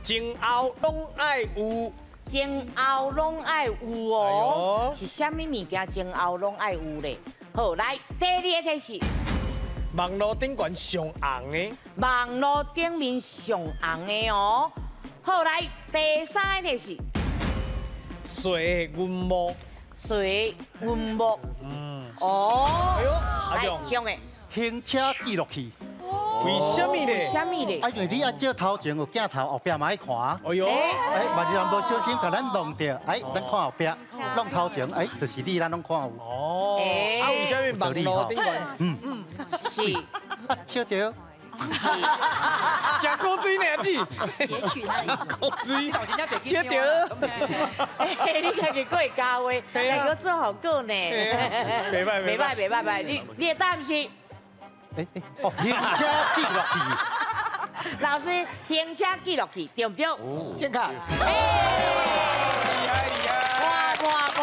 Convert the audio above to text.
前后拢爱有。前后拢爱有哦，是啥物物件前后拢爱有咧？好，来第二个题是网络顶悬上红的，网络顶面上红的哦。好，来第三个题是水云幕。水云幕嗯，哦。哎呦，来阿强，上的行车记录器。为什么咧？啥物咧？啊，因为你爱照头前有镜头，后壁嘛爱看。哎呦，哎，万一人无小心，甲咱弄掉，哎，咱看后壁，弄头前，哎，就是你，咱拢看有。哦，哎啊，为什么网络顶悬？是啊，笑着。食古水呢，阿姊，截取他的古水，接接着，哎，你家己会教话，家己做好个呢。袂歹袂歹，袂歹，袂歹，你的答案是哎哎，哦，行车记录器。老师行车记录器对不对？健康。哎